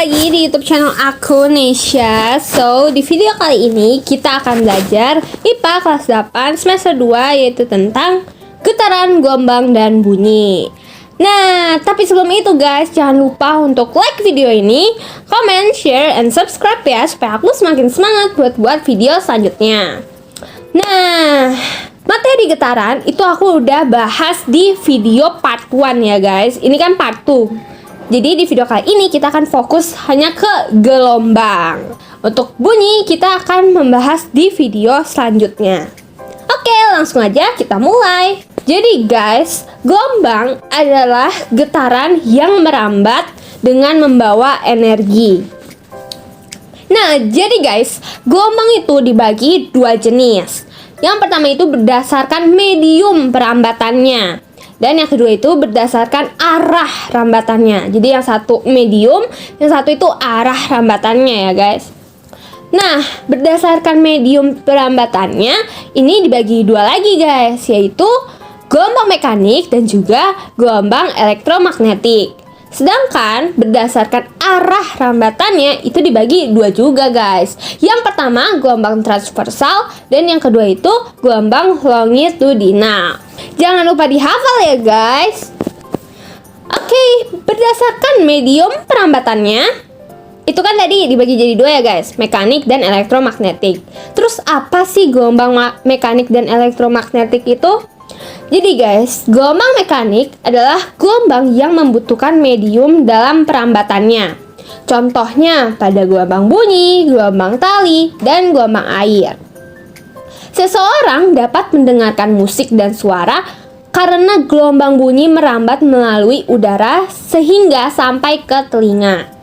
lagi di YouTube channel aku, Nesha. So, di video kali ini kita akan belajar IPA kelas 8 semester 2, yaitu tentang getaran, gelombang, dan bunyi. Nah, tapi sebelum itu guys, jangan lupa untuk like video ini, comment, share, and subscribe ya, supaya aku semakin semangat buat video selanjutnya. Nah, materi getaran itu aku udah bahas di video part 1 ya guys. Ini kan part 2. Jadi di video kali ini kita akan fokus hanya ke gelombang. Untuk bunyi kita akan membahas di video selanjutnya. Oke, langsung aja kita mulai. Jadi guys, gelombang adalah getaran yang merambat dengan membawa energi. Nah, jadi guys, gelombang itu dibagi dua jenis. Yang pertama itu berdasarkan medium perambatannya. Dan yang kedua itu berdasarkan arah rambatannya. Jadi yang satu medium, yang satu itu arah rambatannya ya guys. Nah, berdasarkan medium perambatannya, ini dibagi dua lagi guys, yaitu gelombang mekanik dan juga gelombang elektromagnetik. Sedangkan berdasarkan arah rambatannya itu dibagi dua juga guys. Yang pertama gelombang transversal dan yang kedua itu gelombang longitudinal. Jangan lupa dihafal ya guys. Oke, berdasarkan medium perambatannya itu kan tadi dibagi jadi dua ya guys, mekanik dan elektromagnetik. Terus apa sih gelombang mekanik dan elektromagnetik itu? Jadi guys, gelombang mekanik adalah gelombang yang membutuhkan medium dalam perambatannya. Contohnya pada gelombang bunyi, gelombang tali, dan gelombang air. Seseorang dapat mendengarkan musik dan suara karena gelombang bunyi merambat melalui udara sehingga sampai ke telinga.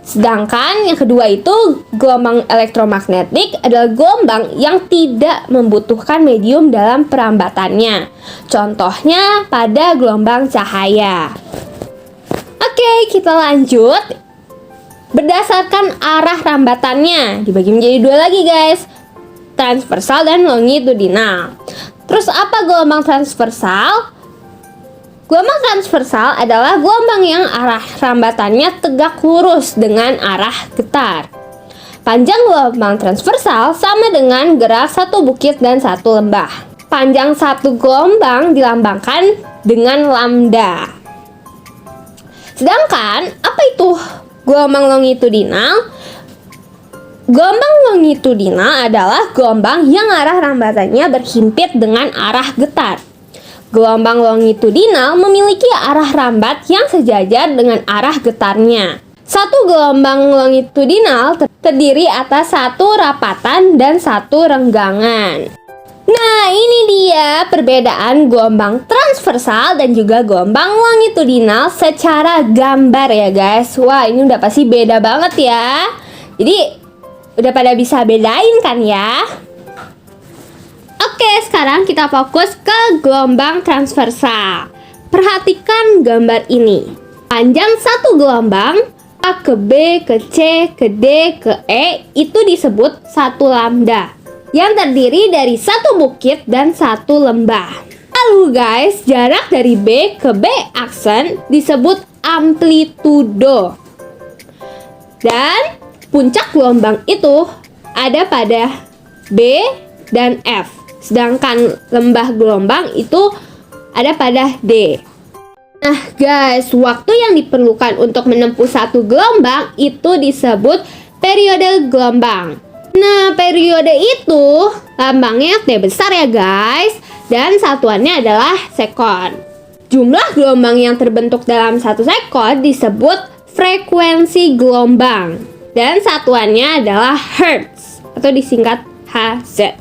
Sedangkan yang kedua itu gelombang elektromagnetik adalah gelombang yang tidak membutuhkan medium dalam perambatannya. Contohnya pada gelombang cahaya. Oke, kita lanjut. Berdasarkan arah rambatannya dibagi menjadi dua lagi guys, transversal dan longitudinal. Terus apa gelombang transversal? Gelombang transversal adalah gelombang yang arah rambatannya tegak lurus dengan arah getar. Panjang gelombang transversal sama dengan gerak satu bukit dan satu lembah. Panjang satu gelombang dilambangkan dengan lambda. Sedangkan apa itu gelombang longitudinal? Gelombang longitudinal adalah gelombang yang arah rambatannya berhimpit dengan arah getar. Gelombang longitudinal memiliki arah rambat yang sejajar dengan arah getarnya. Satu gelombang longitudinal terdiri atas satu rapatan dan satu renggangan. Nah, ini dia perbedaan gelombang transversal dan juga gelombang longitudinal secara gambar ya guys. Wah, ini udah pasti beda banget ya. Jadi, udah pada bisa bedain kan ya? Oke, sekarang kita fokus ke gelombang transversal. Perhatikan gambar ini. Panjang satu gelombang A ke B ke C ke D ke E itu disebut satu lambda yang terdiri dari satu bukit dan satu lembah. Lalu guys, jarak dari B ke B aksen disebut amplitudo. Dan puncak gelombang itu ada pada B dan F. Sedangkan lembah gelombang itu ada pada D. Nah guys, waktu yang diperlukan untuk menempuh satu gelombang itu disebut periode gelombang. Nah, periode itu lambangnya T besar ya guys, dan satuannya adalah sekon. Jumlah gelombang yang terbentuk dalam satu sekon disebut frekuensi gelombang, dan satuannya adalah hertz atau disingkat Hz.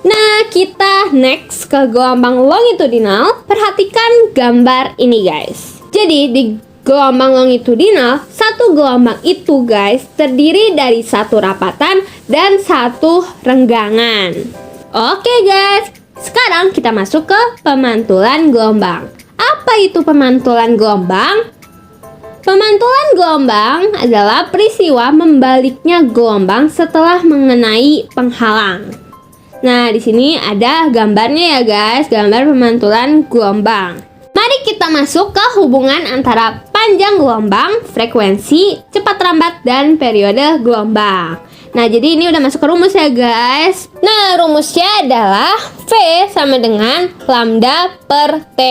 Nah, kita next ke gelombang longitudinal. Perhatikan gambar ini guys. Jadi di gelombang longitudinal, satu gelombang itu guys terdiri dari satu rapatan dan satu renggangan. Oke guys, sekarang kita masuk ke pemantulan gelombang. Apa itu pemantulan gelombang? Pemantulan gelombang adalah peristiwa membaliknya gelombang setelah mengenai penghalang. Nah, di sini ada gambarnya ya guys, gambar pemantulan gelombang. Mari kita masuk ke hubungan antara panjang gelombang, frekuensi, cepat rambat, dan periode gelombang. Nah, jadi ini udah masuk ke rumus ya guys. Nah, rumusnya adalah V sama dengan lambda per T.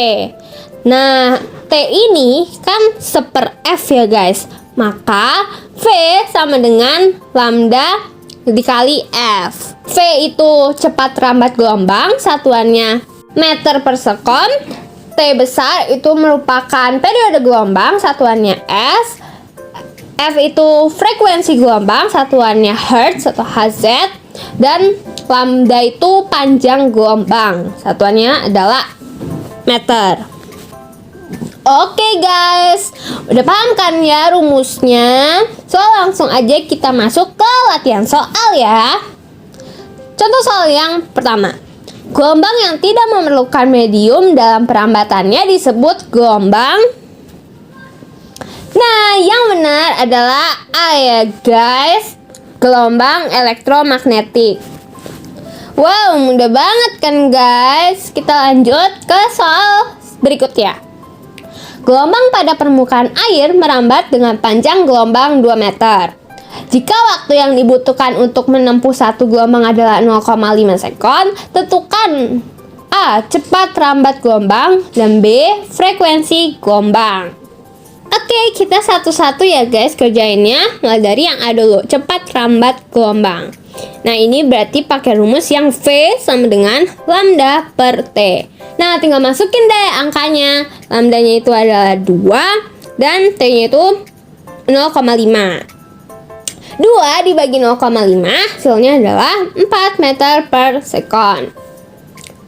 Nah, T ini kan seper F ya guys. Maka V sama dengan lambda dikali F. V itu cepat rambat gelombang, satuannya meter per sekon. T besar itu merupakan periode gelombang, satuannya S. F itu frekuensi gelombang, satuannya Hertz atau Hz. Dan lambda itu panjang gelombang, satuannya adalah meter. Oke guys, udah paham kan ya rumusnya? So langsung aja kita masuk ke latihan soal ya. Contoh soal yang pertama. Gelombang yang tidak memerlukan medium dalam perambatannya disebut gelombang. Nah, yang benar adalah A ya guys, gelombang elektromagnetik. Wow, mudah banget kan guys. Kita lanjut ke soal berikutnya. Gelombang pada permukaan air merambat dengan panjang gelombang 2 meter. Jika waktu yang dibutuhkan untuk menempuh satu gelombang adalah 0,5 sekon, tentukan A. Cepat rambat gelombang, dan B. Frekuensi gelombang. Oke, kita satu-satu ya guys kerjainnya. Mulai dari yang A dulu, cepat rambat gelombang. Nah, ini berarti pakai rumus yang V sama dengan lambda per T. Nah, tinggal masukin deh angkanya. Lambdanya itu adalah 2 dan T-nya itu 0,5. 2 dibagi 0,5 hasilnya adalah 4 meter per sekon.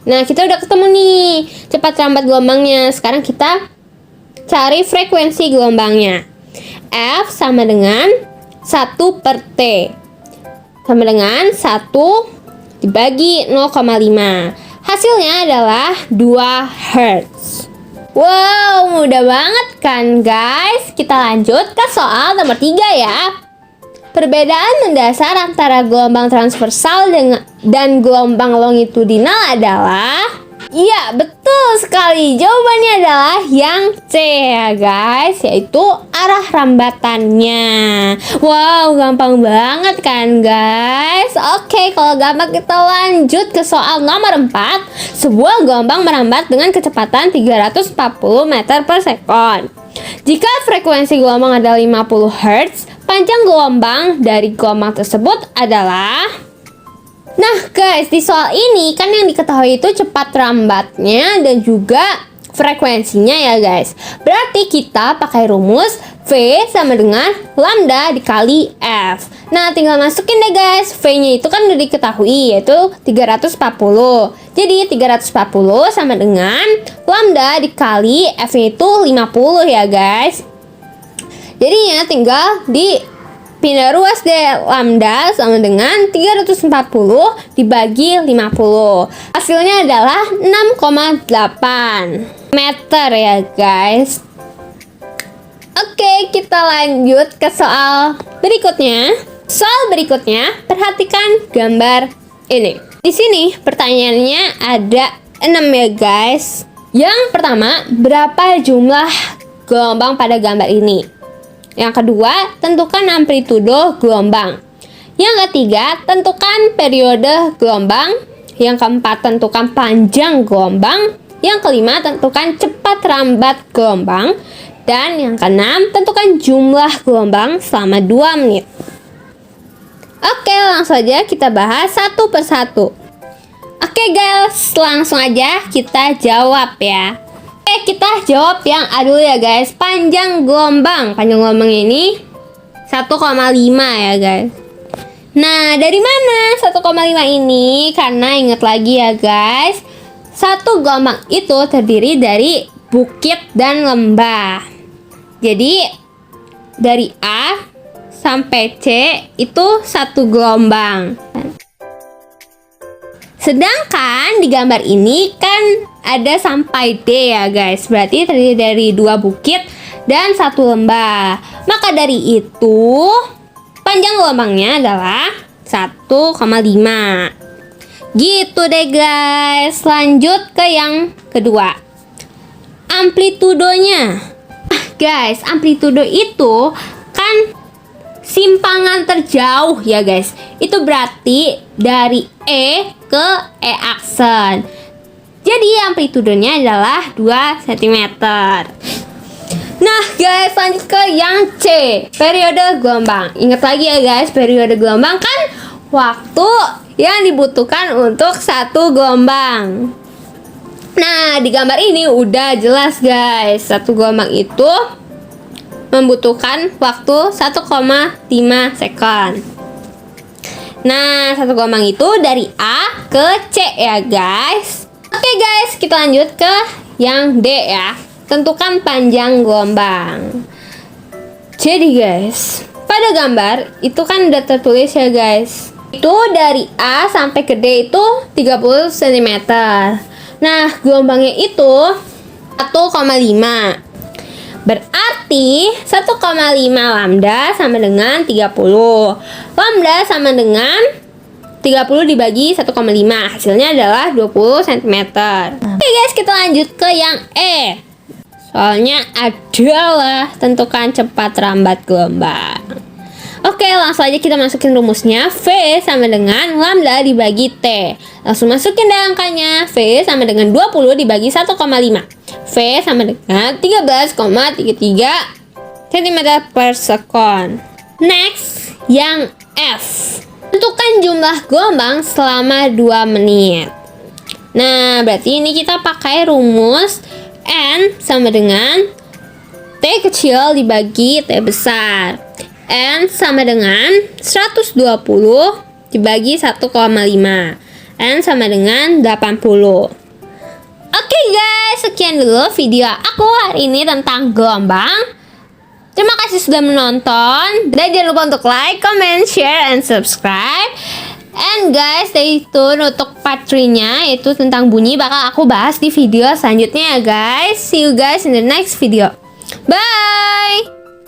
Nah, kita udah ketemu nih cepat rambat gelombangnya. Sekarang kita cari frekuensi gelombangnya. F sama dengan 1 per T. Sama dengan 1 dibagi 0,5. Hasilnya adalah 2 Hz. Wow, mudah banget kan guys? Kita lanjut ke soal nomor 3 ya. Perbedaan mendasar antara gelombang transversal dan gelombang longitudinal adalah... Iya, betul sekali. Jawabannya adalah yang C ya guys, yaitu arah rambatannya. Wow, gampang banget kan guys? Oke, kalau gampang kita lanjut ke soal nomor 4. Sebuah gelombang merambat dengan kecepatan 340 meter per sekon. Jika frekuensi gelombang adalah 50 Hz, panjang gelombang dari gelombang tersebut adalah... Nah guys, di soal ini kan yang diketahui itu cepat rambatnya dan juga frekuensinya ya guys. Berarti kita pakai rumus V sama dengan lambda dikali F. Nah, tinggal masukin deh guys. V-nya itu kan udah diketahui yaitu 340. Jadi 340 sama dengan lambda dikali F-nya itu 50 ya guys. Jadinya tinggal pindah ruas deh, lambda sama dengan 340 dibagi 50. Hasilnya adalah 6,8 meter ya guys. Oke, kita lanjut ke soal berikutnya. Soal berikutnya, perhatikan gambar ini. Di sini pertanyaannya ada 6 ya guys. Yang pertama, berapa jumlah gelombang pada gambar ini? Yang kedua, tentukan amplitudo gelombang. Yang ketiga, tentukan periode gelombang. Yang keempat, tentukan panjang gelombang. Yang kelima, tentukan cepat rambat gelombang. Dan yang keenam, tentukan jumlah gelombang selama 2 menit. Oke, langsung aja kita bahas satu persatu. Oke guys, langsung aja kita jawab ya. Kita jawab yang A dulu ya guys. Panjang gelombang ini 1,5 ya guys. Nah, dari mana 1,5 ini? Karena ingat lagi ya guys, satu gelombang itu terdiri dari bukit dan lembah. Jadi dari A sampai C itu satu gelombang. Sedangkan di gambar ini kan ada sampai D ya guys. Berarti terdiri dari 2 bukit dan 1 lembah. Maka dari itu panjang gelombangnya adalah 1,5. Gitu deh guys. Lanjut ke yang kedua. amplitudonya. Guys, amplitudo itu kan simpangan terjauh ya guys. Itu berarti dari E ke E aksen. Jadi amplitudonya adalah 2 cm. Nah guys, lanjut ke yang C, periode gelombang. Ingat lagi ya guys, periode gelombang kan waktu yang dibutuhkan untuk satu gelombang. Nah, di gambar ini udah jelas guys, satu gelombang itu membutuhkan waktu 1,5 second. Nah, satu gelombang itu dari A ke C ya guys. Oke guys, kita lanjut ke yang D ya. Tentukan panjang gelombang. Jadi guys, pada gambar itu kan udah tertulis ya guys. Itu dari A sampai ke D itu 30 cm. Nah, gelombangnya itu 1,5. Berarti 1,5 lambda sama dengan 30. Lambda sama dengan 30 dibagi 1,5. Hasilnya adalah 20 cm. Oke guys, kita lanjut ke yang E. Soalnya adalah tentukan cepat lambat gelombang. Oke, langsung aja kita masukin rumusnya. V sama dengan lambda dibagi T. Langsung masukin deh angkanya. V sama dengan 20 dibagi 1,5. V sama dengan 13,33 cm per sekon. Next, yang F. Tentukan jumlah gelombang selama 2 menit. Nah, berarti ini kita pakai rumus N sama dengan T kecil dibagi T besar. N sama dengan 120 dibagi 1,5. N sama dengan 80. Oke guys, sekian dulu video aku hari ini tentang gelombang. Terima kasih sudah menonton. Dan jangan lupa untuk like, comment, share, and subscribe. And guys, stay tune untuk part 3-nya, yaitu tentang bunyi, bakal aku bahas di video selanjutnya ya guys. See you guys in the next video. Bye!